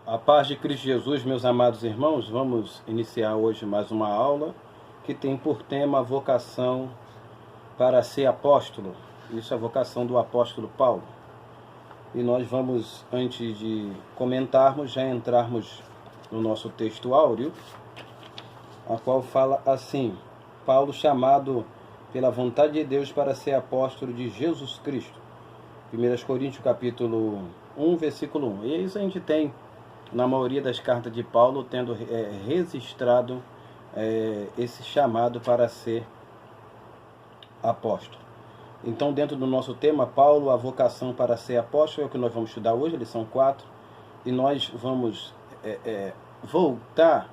A paz de Cristo Jesus, meus amados irmãos, vamos iniciar hoje mais uma aula que tem por tema a vocação para ser apóstolo. Isso é a vocação do apóstolo Paulo. E nós vamos, antes de comentarmos, já entrarmos no nosso texto áureo, a qual fala assim: Paulo chamado pela vontade de Deus para ser apóstolo de Jesus Cristo. 1 Coríntios capítulo 1, versículo 1. E isso a gente tem na maioria das cartas de Paulo, tendo registrado esse chamado para ser apóstolo. Então, dentro do nosso tema, Paulo, a vocação para ser apóstolo, é o que nós vamos estudar hoje, lição 4, e nós vamos voltar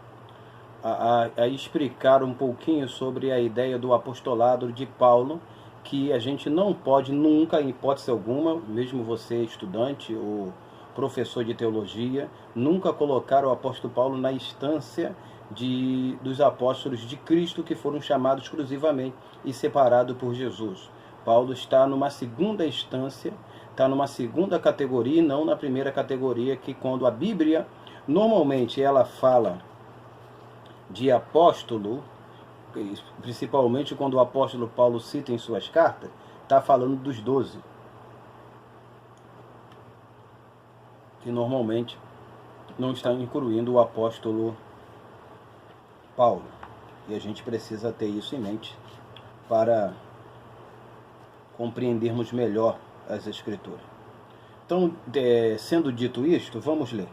a explicar um pouquinho sobre a ideia do apostolado de Paulo, que a gente não pode nunca, em hipótese alguma, mesmo você estudante ou professor de teologia, nunca colocar o apóstolo Paulo na instância dos apóstolos de Cristo que foram chamados exclusivamente e separados por Jesus. Paulo está numa segunda instância, está numa segunda categoria e não na primeira categoria, que quando a Bíblia, normalmente ela fala de apóstolo, principalmente quando o apóstolo Paulo cita em suas cartas, está falando dos 12. Que normalmente não está incluindo o apóstolo Paulo. E a gente precisa ter isso em mente para compreendermos melhor as Escrituras. Então, sendo dito isto, vamos ler.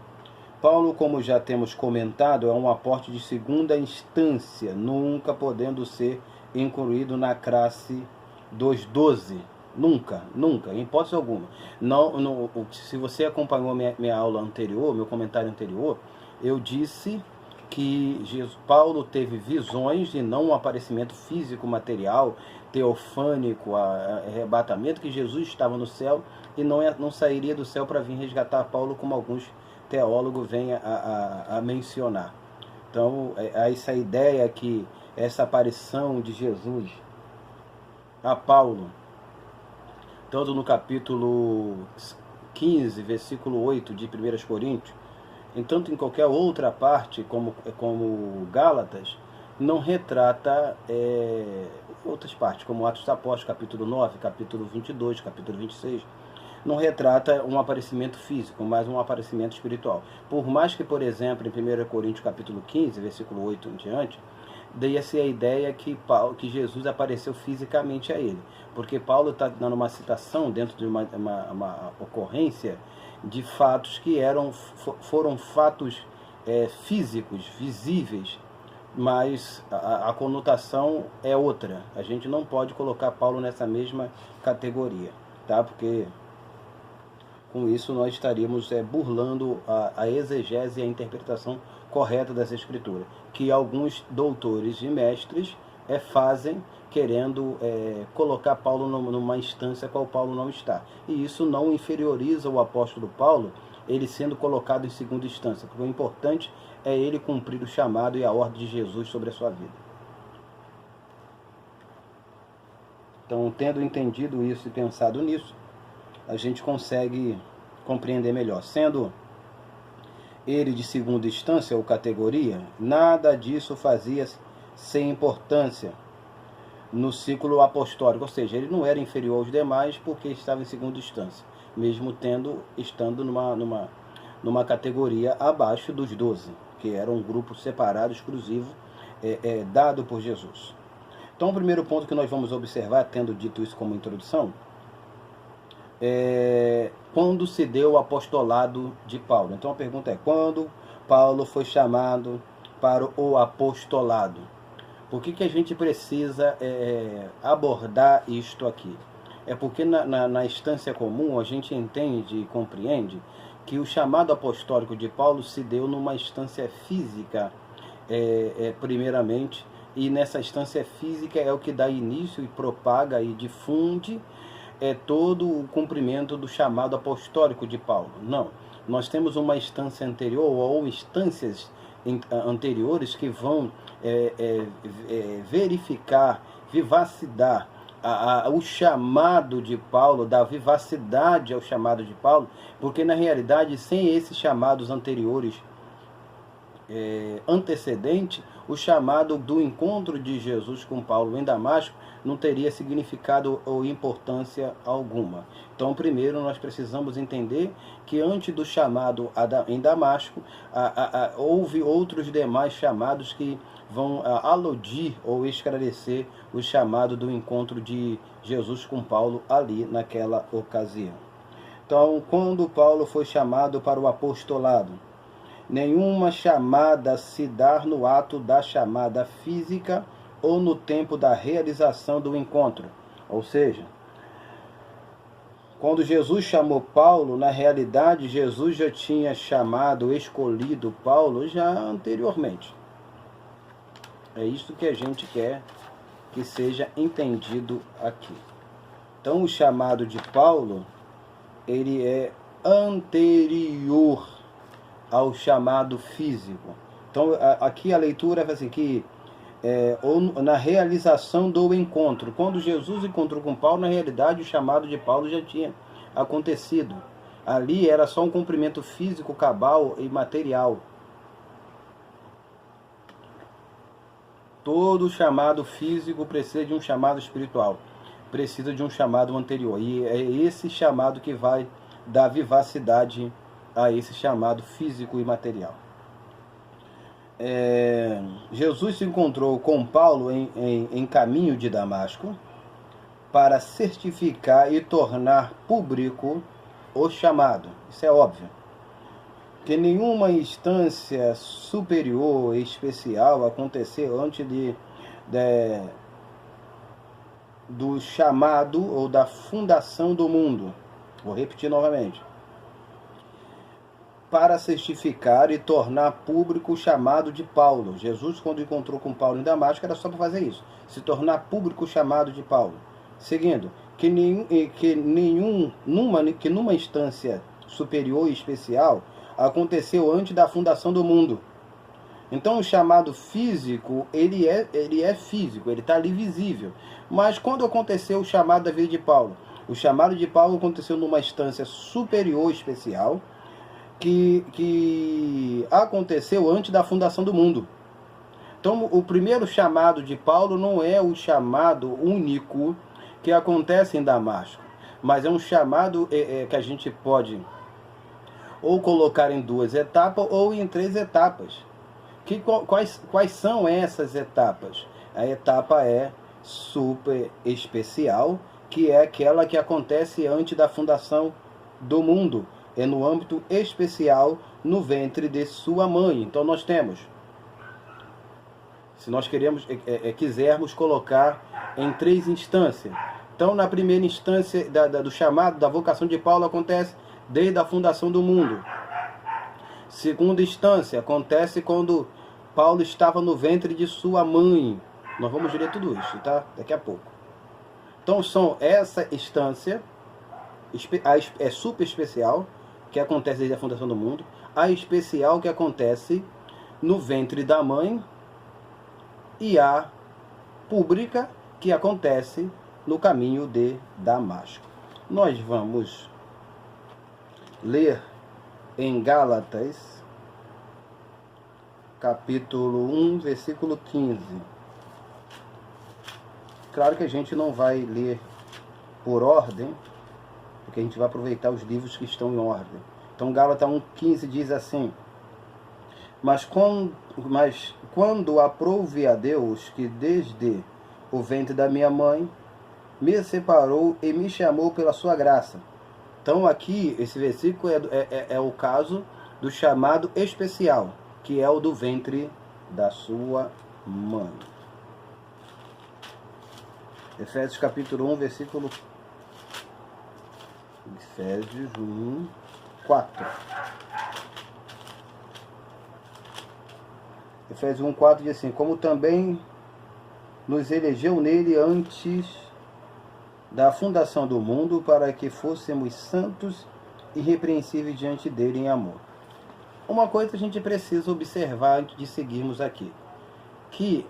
Paulo, como já temos comentado, é um apóstolo de segunda instância, nunca podendo ser incluído na classe dos 12. Nunca, em hipótese alguma. Não, se você acompanhou minha aula anterior, meu comentário anterior, eu disse que Paulo teve visões e não um aparecimento físico, material, teofânico, arrebatamento, que Jesus estava no céu e não sairia do céu para vir resgatar Paulo, como alguns teólogos vêm a mencionar. Então, essa ideia que essa aparição de Jesus a Paulo, tanto no capítulo 15, versículo 8 de 1 Coríntios, entanto em qualquer outra parte, como Gálatas, não retrata outras partes, como Atos dos Apóstolos, capítulo 9, capítulo 22, capítulo 26, não retrata um aparecimento físico, mas um aparecimento espiritual. Por mais que, por exemplo, em 1 Coríntios capítulo 15, versículo 8 em diante, dê-se a ideia que Jesus apareceu fisicamente a ele. Porque Paulo está dando uma citação dentro de uma ocorrência de fatos que foram fatos físicos, visíveis, mas a conotação é outra. A gente não pode colocar Paulo nessa mesma categoria, tá? Porque com isso nós estaríamos burlando a exegese e a interpretação correta das Escrituras, que alguns doutores e mestres fazem, querendo colocar Paulo numa instância qual Paulo não está. E isso não inferioriza o apóstolo Paulo, ele sendo colocado em segunda instância, porque o importante é ele cumprir o chamado e a ordem de Jesus sobre a sua vida. Então, tendo entendido isso e pensado nisso, a gente consegue compreender melhor. Sendo ele de segunda instância ou categoria, nada disso fazia sem importância no ciclo apostólico, ou seja, ele não era inferior aos demais porque estava em segunda instância, mesmo estando numa categoria abaixo dos 12, que era um grupo separado, exclusivo, dado por Jesus. Então, o primeiro ponto que nós vamos observar, tendo dito isso como introdução, quando se deu o apostolado de Paulo. Então a pergunta é: quando Paulo foi chamado para o apostolado? Por que a gente precisa abordar isto aqui? É porque na instância comum a gente entende e compreende que o chamado apostólico de Paulo se deu numa instância física, primeiramente, e nessa instância física é o que dá início e propaga e difunde todo o cumprimento do chamado apostólico de Paulo. Não, nós temos uma instância anterior ou instâncias anteriores que vão verificar, vivacidar o chamado de Paulo, da vivacidade ao chamado de Paulo, porque na realidade, sem esses chamados anteriores, antecedente, o chamado do encontro de Jesus com Paulo em Damasco não teria significado ou importância alguma. Então, primeiro, nós precisamos entender que antes do chamado em Damasco, houve outros demais chamados que vão aludir ou esclarecer o chamado do encontro de Jesus com Paulo ali naquela ocasião. Então, quando Paulo foi chamado para o apostolado, nenhuma chamada se dá no ato da chamada física ou no tempo da realização do encontro. Ou seja, quando Jesus chamou Paulo, na realidade Jesus já tinha chamado, escolhido Paulo já anteriormente. É isso que a gente quer que seja entendido aqui. Então o chamado de Paulo, ele é anterior ao chamado físico. Então aqui a leitura é assim que ou na realização do encontro. Quando Jesus encontrou com Paulo, na realidade o chamado de Paulo já tinha acontecido. Ali era só um cumprimento físico, cabal e material. Todo chamado físico precisa de um chamado espiritual. Precisa de um chamado anterior. E é esse chamado que vai dar vivacidade a esse chamado físico e material. Jesus se encontrou com Paulo em caminho de Damasco para certificar e tornar público o chamado. Isso é óbvio. Que nenhuma instância superior e especial aconteceu antes do chamado ou da fundação do mundo. Vou repetir novamente. Para certificar e tornar público o chamado de Paulo. Jesus, quando encontrou com Paulo em Damasco, era só para fazer isso. Se tornar público o chamado de Paulo. Seguindo, que numa instância superior e especial aconteceu antes da fundação do mundo. Então o chamado físico, ele é físico, ele está ali visível. Mas quando aconteceu o chamado da vida de Paulo? O chamado de Paulo aconteceu numa instância superior especial, que aconteceu antes da fundação do mundo. Então o primeiro chamado de Paulo não é o chamado único que acontece em Damasco, mas é um chamado que a gente pode ou colocar em 2 etapas ou em 3 etapas. Quais são essas etapas? A etapa super especial, que é aquela que acontece antes da fundação do mundo. É no âmbito especial, no ventre de sua mãe. Então nós temos, se nós quisermos colocar em 3 instâncias. Então na primeira instância do chamado, da vocação de Paulo, acontece desde a fundação do mundo. Segunda instância, acontece quando Paulo estava no ventre de sua mãe. Nós vamos ler tudo isso, tá? Daqui a pouco. Então são essa instância, é super especial, que acontece desde a fundação do mundo, a especial que acontece no ventre da mãe, e a pública que acontece no caminho de Damasco. Nós vamos ler em Gálatas, capítulo 1, versículo 15. Claro que a gente não vai ler por ordem, porque a gente vai aproveitar os livros que estão em ordem. Então Gálatas 1,15 diz assim: Mas quando aprouve a Deus, que desde o ventre da minha mãe me separou e me chamou pela sua graça. Então aqui, esse versículo é o caso do chamado especial, que é o do ventre da sua mãe. Efésios capítulo 1, versículo... Efésios 1, 4. Efésios 1, 4 diz assim: Como também nos elegeu nele antes da fundação do mundo, para que fôssemos santos e irrepreensíveis diante dele em amor. Uma coisa a gente precisa observar antes de seguirmos aqui, que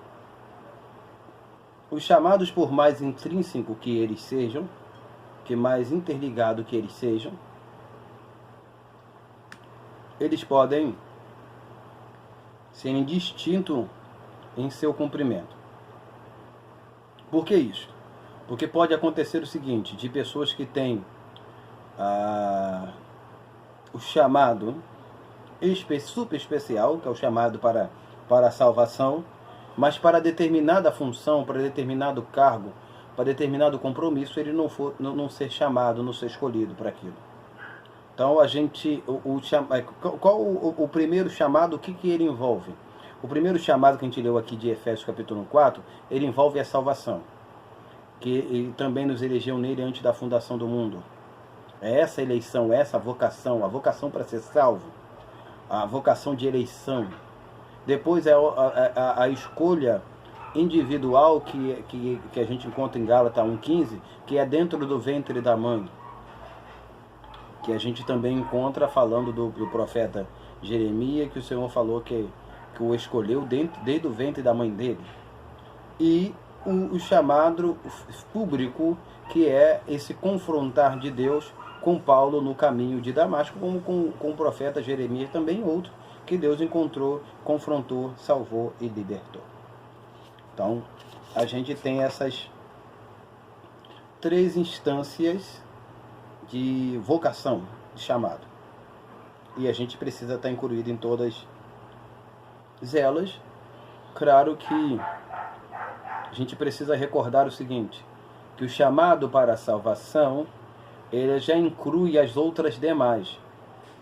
Os chamados, por mais intrínseco que eles sejam, que mais interligado que eles sejam, eles podem serem distintos em seu cumprimento. Por que isso? Porque pode acontecer o seguinte, de pessoas que têm o chamado super especial, que é o chamado para a salvação, mas para determinada função, para determinado cargo, para determinado compromisso, ele não ser chamado, não ser escolhido para aquilo. Então, qual o primeiro chamado, o que ele envolve? O primeiro chamado que a gente leu aqui de Efésios capítulo 4, ele envolve a salvação, que ele também nos elegeu nele antes da fundação do mundo. É essa eleição, essa vocação, a vocação para ser salvo, a vocação de eleição. Depois é a escolha individual que a gente encontra em Gálatas 1,15, que é dentro do ventre da mãe, que a gente também encontra falando do profeta Jeremias, que o Senhor falou que o escolheu desde o ventre da mãe dele. E o chamado público, que é esse confrontar de Deus com Paulo no caminho de Damasco, como com o profeta Jeremias, também outro, que Deus encontrou, confrontou, salvou e libertou. Então, a gente tem essas 3 instâncias de vocação, de chamado. E a gente precisa estar incluído em todas elas. Claro que a gente precisa recordar o seguinte, que o chamado para a salvação, ele já inclui as outras demais.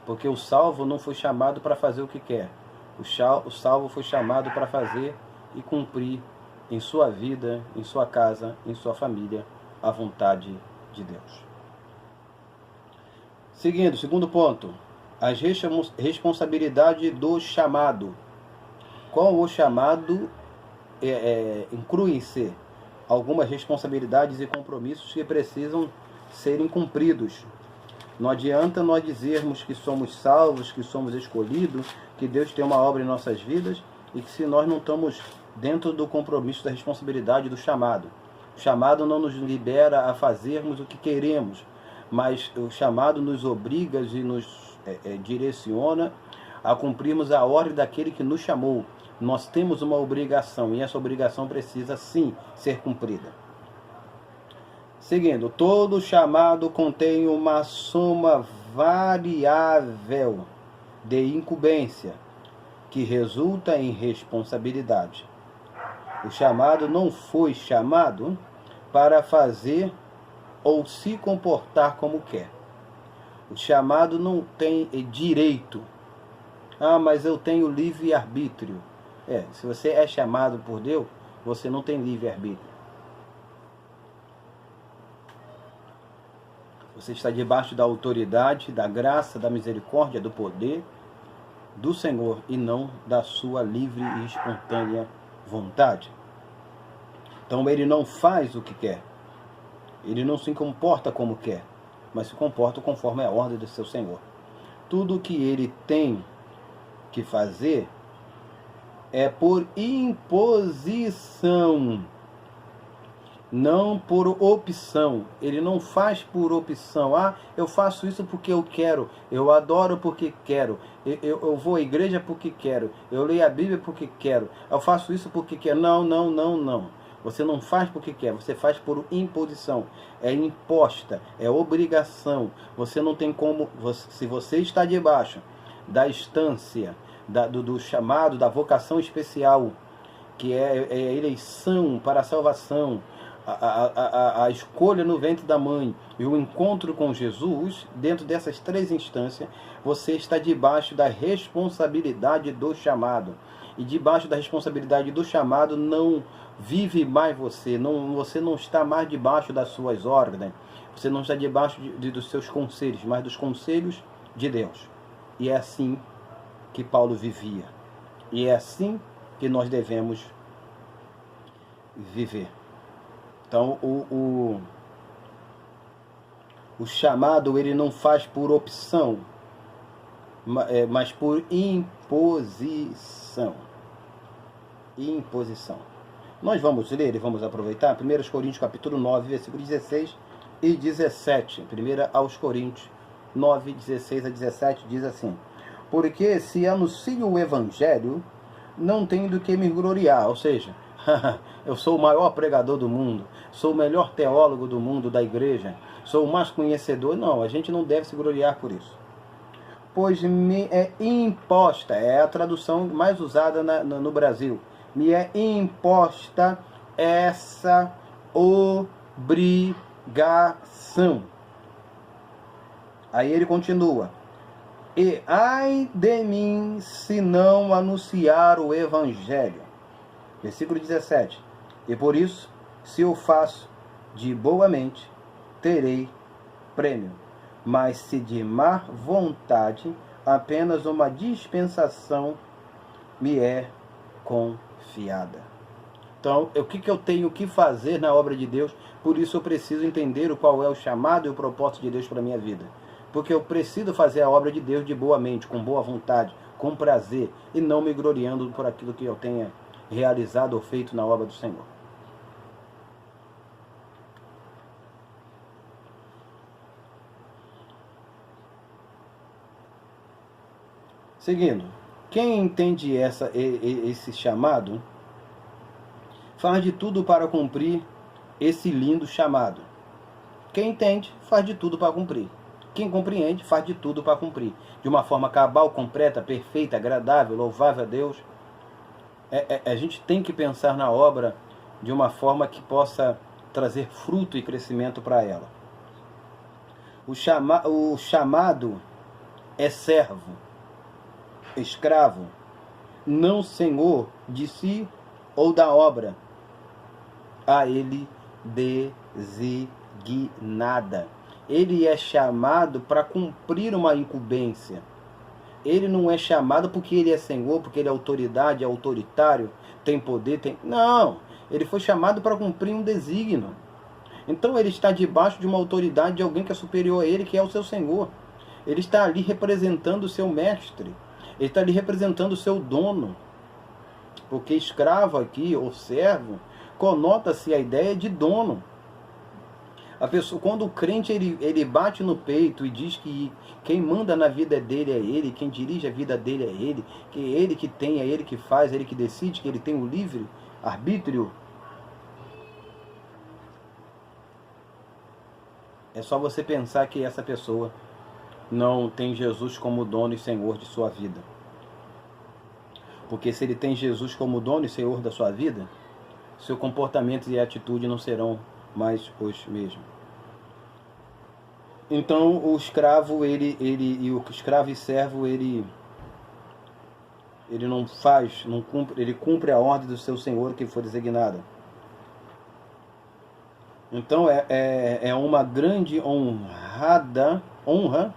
Porque o salvo não foi chamado para fazer o que quer. O salvo foi chamado para fazer e cumprir em sua vida, em sua casa, em sua família, a vontade de Deus. Seguindo, segundo ponto, as responsabilidades do chamado. Com o chamado, incluem-se algumas responsabilidades e compromissos que precisam serem cumpridos. Não adianta nós dizermos que somos salvos, que somos escolhidos, que Deus tem uma obra em nossas vidas, e que se nós não estamos dentro do compromisso da responsabilidade do chamado. O chamado não nos libera a fazermos o que queremos, mas o chamado nos obriga e nos direciona a cumprirmos a ordem daquele que nos chamou. Nós temos uma obrigação, e essa obrigação precisa sim ser cumprida. Seguindo, todo chamado contém uma soma variável de incumbência, que resulta em responsabilidade. O chamado não foi chamado para fazer ou se comportar como quer. O chamado não tem direito. Mas eu tenho livre-arbítrio. Se você é chamado por Deus, você não tem livre-arbítrio. Você está debaixo da autoridade, da graça, da misericórdia, do poder do Senhor e não da sua livre e espontânea vontade. Então ele não faz o que quer. Ele não se comporta como quer, mas se comporta conforme a ordem do seu Senhor. Tudo o que ele tem que fazer é por imposição, não por opção. Ele não faz por opção. Eu faço isso porque eu quero, eu adoro porque quero, eu vou à igreja porque quero, eu leio a Bíblia porque quero, eu faço isso porque quero. Não. Você não faz porque quer, você faz por imposição. É imposta, é obrigação. Você não tem como, se você está debaixo da instância, do chamado, da vocação especial, que é a eleição para a salvação, a escolha no ventre da mãe e o encontro com Jesus, dentro dessas 3 instâncias, você está debaixo da responsabilidade do chamado. E debaixo da responsabilidade do chamado não vive mais você não está mais debaixo das suas ordens, você não está debaixo dos seus conselhos, mas dos conselhos de Deus. E é assim que Paulo vivia. E é assim que nós devemos viver. Então, o chamado, ele não faz por opção, mas por imposição. Nós vamos ler e vamos aproveitar 1 Coríntios capítulo 9, versículos 16 e 17. 1 aos Coríntios 9, 16 a 17 diz assim: porque se anuncio o Evangelho, não tenho do que me gloriar. Ou seja, eu sou o maior pregador do mundo, sou o melhor teólogo do mundo, da igreja, sou o mais conhecedor. Não, a gente não deve se gloriar por isso. Pois me é imposta, é a tradução mais usada no Brasil, me é imposta essa obrigação. Aí ele continua: e ai de mim se não anunciar o Evangelho. Versículo 17. E por isso, se eu faço de boa mente, terei prêmio. Mas se de má vontade, apenas uma dispensação me é confiada. Então, o que eu tenho que fazer na obra de Deus? Por isso eu preciso entender qual é o chamado e o propósito de Deus para a minha vida. Porque eu preciso fazer a obra de Deus de boa mente, com boa vontade, com prazer, e não me gloriando por aquilo que eu tenha realizado ou feito na obra do Senhor. Seguindo, quem entende esse chamado, faz de tudo para cumprir esse lindo chamado. Quem entende, faz de tudo para cumprir. Quem compreende, faz de tudo para cumprir. De uma forma cabal, completa, perfeita, agradável, louvável a Deus. A gente tem que pensar na obra de uma forma que possa trazer fruto e crescimento para ela. O chamado é servo, escravo, não senhor de si ou da obra a ele designada. Ele é chamado para cumprir uma incumbência. Ele não é chamado porque ele é senhor, porque ele é autoridade, é autoritário, tem poder, tem... Não! Ele foi chamado para cumprir um desígnio. Então ele está debaixo de uma autoridade de alguém que é superior a ele, que é o seu senhor. Ele está ali representando o seu mestre. Ele está ali representando o seu dono. Porque escravo aqui, ou servo, conota-se a ideia de dono. A pessoa, quando o crente ele bate no peito e diz que quem manda na vida dele é ele, quem dirige a vida dele é ele, que é ele que tem, é ele que faz, é ele que decide, que ele tem o livre arbítrio, é só você pensar que essa pessoa não tem Jesus como dono e senhor de sua vida. Porque se ele tem Jesus como dono e senhor da sua vida, seu comportamento e atitude não serão mais os mesmos. Então o escravo, o escravo e servo, ele não faz, não cumpre, ele cumpre a ordem do seu senhor que foi designada. Então é uma grande honra,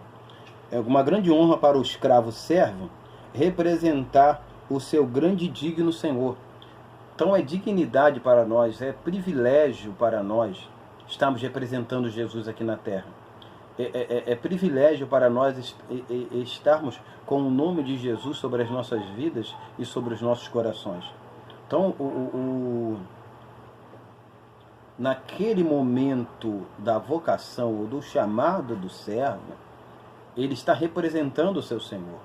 é uma grande honra para o escravo servo representar o seu grande e digno senhor. Então é dignidade para nós, é privilégio para nós estarmos representando Jesus aqui na terra. É privilégio para nós estarmos com o nome de Jesus sobre as nossas vidas e sobre os nossos corações. Então, naquele momento da vocação ou do chamado do servo, ele está representando o seu Senhor.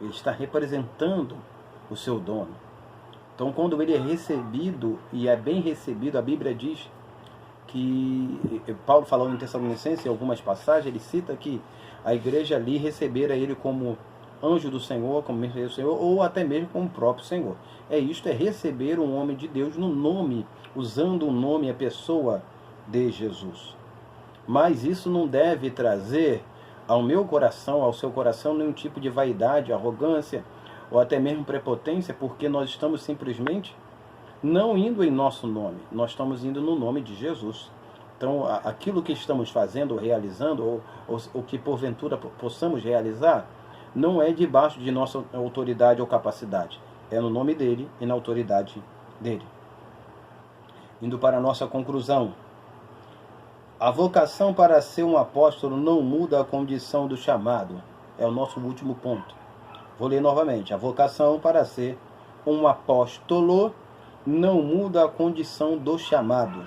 Ele está representando o seu dono. Então, quando ele é recebido, e é bem recebido, a Bíblia diz que, Paulo falou em Tessalonicenses, em algumas passagens, ele cita que a igreja ali recebera ele como anjo do Senhor, como mensageiro do Senhor, ou até mesmo como próprio Senhor. Isto é receber um homem de Deus no nome, usando o nome, a pessoa de Jesus. Mas isso não deve trazer ao meu coração, ao seu coração, nenhum tipo de vaidade, arrogância, ou até mesmo prepotência, porque nós estamos simplesmente não indo em nosso nome, nós estamos indo no nome de Jesus. Então, aquilo que estamos fazendo, ou realizando, ou que porventura possamos realizar, não é debaixo de nossa autoridade ou capacidade, é no nome dele e na autoridade dele. Indo para a nossa conclusão, a vocação para ser um apóstolo não muda a condição do chamado, é o nosso último ponto. Vou ler novamente. A vocação para ser um apóstolo não muda a condição do chamado.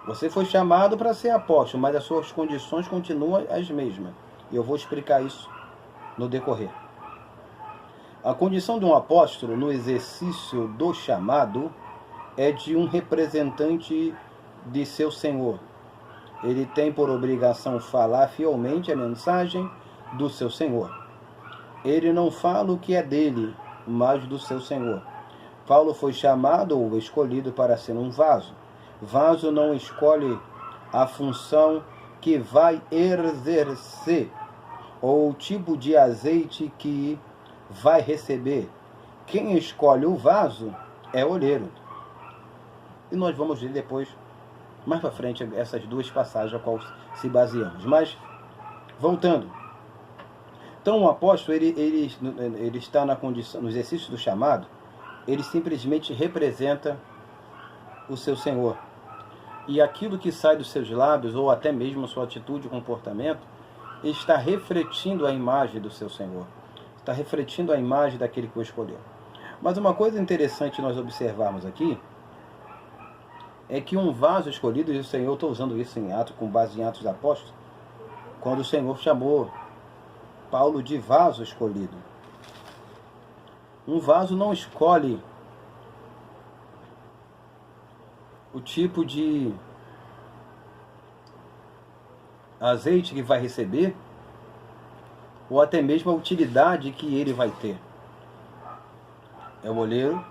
Você foi chamado para ser apóstolo, mas as suas condições continuam as mesmas. E eu vou explicar isso no decorrer. A condição de um apóstolo no exercício do chamado é de um representante de seu Senhor. Ele tem por obrigação falar fielmente a mensagem do seu Senhor. Ele não fala o que é dele, mas do seu Senhor. Paulo foi chamado ou escolhido para ser um vaso. Vaso não escolhe a função que vai exercer ou o tipo de azeite que vai receber. Quem escolhe o vaso é o oleiro. E nós vamos ver depois, mais para frente, essas duas passagens a qual se baseamos. Mas, voltando. Então, o apóstolo, ele está na condição, no exercício do chamado, ele simplesmente representa o seu Senhor. E aquilo que sai dos seus lábios, ou até mesmo a sua atitude e comportamento, está refletindo a imagem do seu Senhor. Está refletindo a imagem daquele que o escolheu. Mas uma coisa interessante nós observarmos aqui, é que um vaso escolhido, e o Senhor, estou usando isso em Atos, com base em Atos dos Apóstolos, quando o Senhor chamou Paulo de vaso escolhido. Um vaso não escolhe o tipo de azeite que vai receber, ou até mesmo a utilidade que ele vai ter. É o oleiro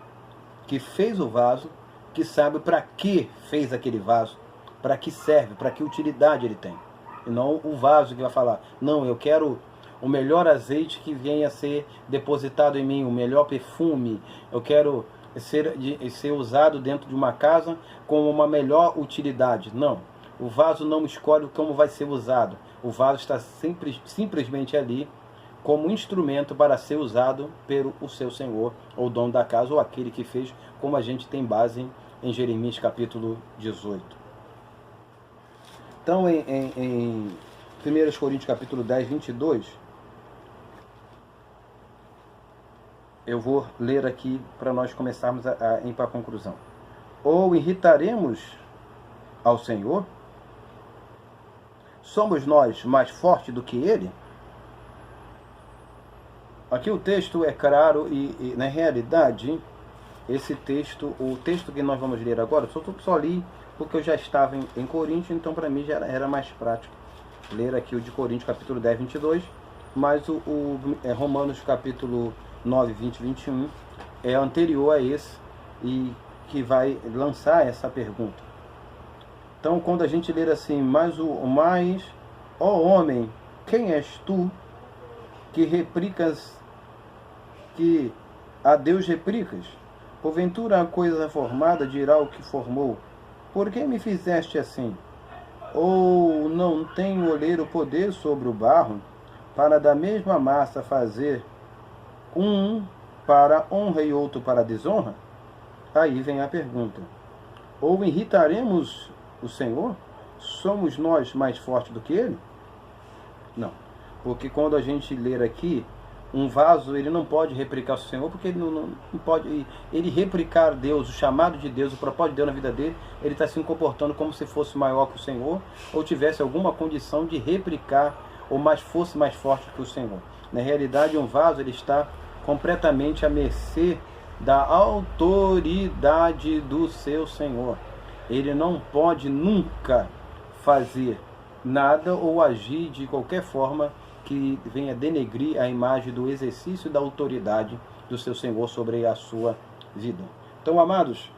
que fez o vaso, que sabe para que fez aquele vaso, para que serve, para que utilidade ele tem. E não o vaso que vai falar, não, eu quero o melhor azeite que venha a ser depositado em mim, o melhor perfume, eu quero ser usado dentro de uma casa com uma melhor utilidade. Não, o vaso não escolhe como vai ser usado. O vaso está simplesmente ali como instrumento para ser usado pelo seu Senhor, ou dono da casa, ou aquele que fez, como a gente tem base em Jeremias capítulo 18. Então, em 1 Coríntios capítulo 10, 22, eu vou ler aqui para nós começarmos a ir para a conclusão. Ou irritaremos ao Senhor? Somos nós mais fortes do que Ele? Aqui o texto é claro e na realidade, esse texto, o texto que nós vamos ler agora, só li porque eu já estava em Coríntios, então para mim já era mais prático ler aqui o de Coríntios capítulo 10, 22, mas Romanos capítulo 9, 20 e 21 é anterior a esse e que vai lançar essa pergunta. Então, quando a gente ler assim, ó homem, quem és tu que replicas, que a Deus replicas? Porventura a coisa formada dirá o que formou, por que me fizeste assim? Ou não tem o oleiro poder sobre o barro, para da mesma massa fazer um para honra e outro para desonra? Aí vem a pergunta. Ou irritaremos o Senhor? Somos nós mais fortes do que Ele? Não. Porque quando a gente ler aqui, um vaso, ele não pode replicar o Senhor, porque ele não pode. Ele replicar Deus, o chamado de Deus, o propósito de Deus na vida dele, ele está se comportando como se fosse maior que o Senhor, ou tivesse alguma condição de replicar, ou fosse mais forte que o Senhor. Na realidade, um vaso, ele está completamente à mercê da autoridade do seu Senhor. Ele não pode nunca fazer nada ou agir de qualquer forma que venha denegrir a imagem do exercício da autoridade do seu Senhor sobre a sua vida. Então, amados,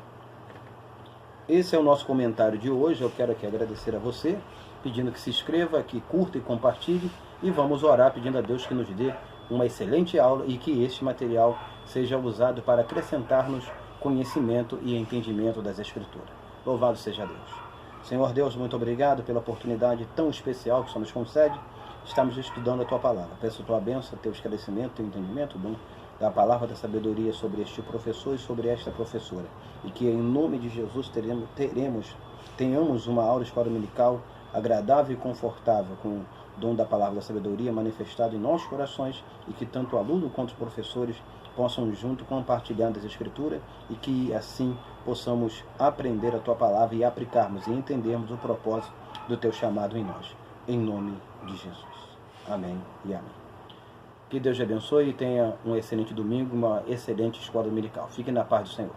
esse é o nosso comentário de hoje. Eu quero aqui agradecer a você, pedindo que se inscreva, que curta e compartilhe, e vamos orar pedindo a Deus que nos dê uma excelente aula e que este material seja usado para acrescentar-nos conhecimento e entendimento das Escrituras. Louvado seja Deus. Senhor Deus, muito obrigado pela oportunidade tão especial que o Senhor nos concede. Estamos estudando a Tua Palavra. Peço a Tua bênção, Teu esclarecimento, Teu entendimento, dom da palavra da sabedoria sobre este professor e sobre esta professora. E que em nome de Jesus tenhamos uma aula escola dominical agradável e confortável com o dom da palavra da sabedoria manifestado em nossos corações, e que tanto o aluno quanto os professores possam junto compartilhar das Escrituras, e que assim possamos aprender a Tua palavra e aplicarmos e entendermos o propósito do Teu chamado em nós. Em nome de Jesus. Amém e amém. Que Deus te abençoe e tenha um excelente domingo, uma excelente escola dominical. Fique na paz do Senhor.